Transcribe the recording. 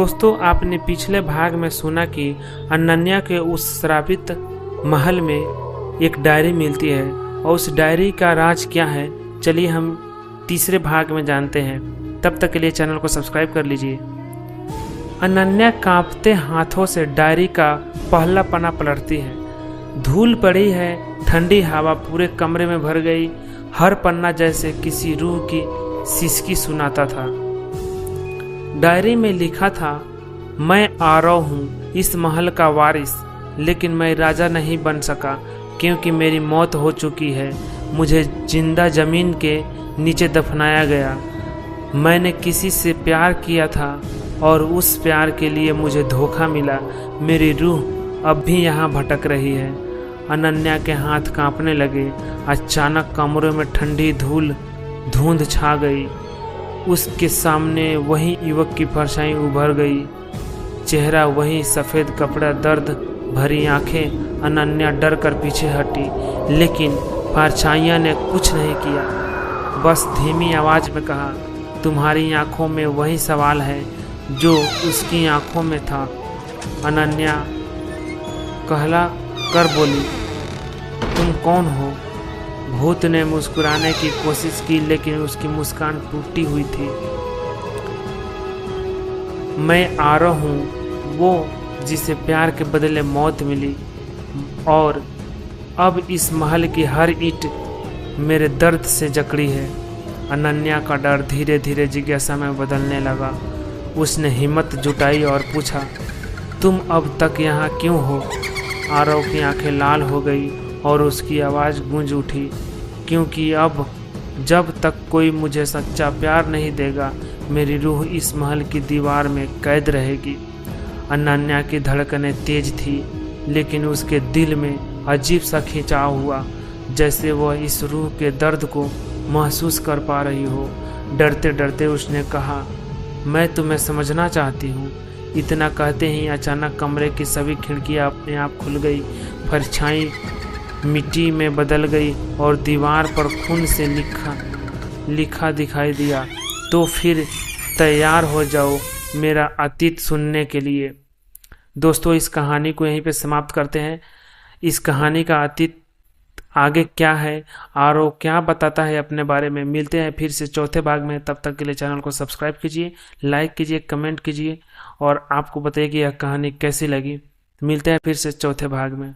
दोस्तों, आपने पिछले भाग में सुना कि अनन्या के उस श्रापित महल में एक डायरी मिलती है और उस डायरी का राज क्या है, चलिए हम तीसरे भाग में जानते हैं। तब तक के लिए चैनल को सब्सक्राइब कर लीजिए। अनन्या कांपते हाथों से डायरी का पहला पन्ना पलटती है। धूल पड़ी है, ठंडी हवा पूरे कमरे में भर गई। हर पन्ना जैसे किसी रूह की सिसकी सुनाता था। डायरी में लिखा था, मैं आरव हूँ, इस महल का वारिस, लेकिन मैं राजा नहीं बन सका क्योंकि मेरी मौत हो चुकी है। मुझे जिंदा जमीन के नीचे दफनाया गया। मैंने किसी से प्यार किया था और उस प्यार के लिए मुझे धोखा मिला। मेरी रूह अब भी यहाँ भटक रही है। अनन्या के हाथ कांपने लगे। अचानक कमरे में ठंडी धुंध छा गई। उसके सामने वही युवक की परछाई उभर गई। चेहरा वही, सफ़ेद कपड़ा, दर्द भरी आंखें। अनन्या डर कर पीछे हटी, लेकिन परछाइयाँ ने कुछ नहीं किया। बस धीमी आवाज़ में कहा, तुम्हारी आंखों में वही सवाल है जो उसकी आंखों में था। अनन्या कहला कर बोली, तुम कौन हो? भूत ने मुस्कुराने की कोशिश की, लेकिन उसकी मुस्कान टूटी हुई थी। मैं आरव हूँ, वो जिसे प्यार के बदले मौत मिली, और अब इस महल की हर ईंट मेरे दर्द से जकड़ी है। अनन्या का डर धीरे धीरे जिज्ञासा में बदलने लगा। उसने हिम्मत जुटाई और पूछा, तुम अब तक यहाँ क्यों हो? आरव की आंखें लाल हो गई और उसकी आवाज़ गूंज उठी, क्योंकि अब जब तक कोई मुझे सच्चा प्यार नहीं देगा, मेरी रूह इस महल की दीवार में कैद रहेगी। अनन्या की धड़कनें तेज थी, लेकिन उसके दिल में अजीब सा खिंचाव हुआ, जैसे वह इस रूह के दर्द को महसूस कर पा रही हो। डरते डरते उसने कहा, मैं तुम्हें समझना चाहती हूँ। इतना कहते ही अचानक कमरे की सभी खिड़कियाँ अपने आप खुल गई। परछाई मिट्टी में बदल गई और दीवार पर खून से लिखा दिखाई दिया। तो फिर तैयार हो जाओ मेरा अतीत सुनने के लिए। दोस्तों, इस कहानी को यहीं पे समाप्त करते हैं। इस कहानी का अतीत आगे क्या है, आरव क्या बताता है अपने बारे में, मिलते हैं फिर से चौथे भाग में। तब तक के लिए चैनल को सब्सक्राइब कीजिए, लाइक कीजिए, कमेंट कीजिए और आपको बताइए कि यह कहानी कैसी लगी। मिलते हैं फिर से चौथे भाग में।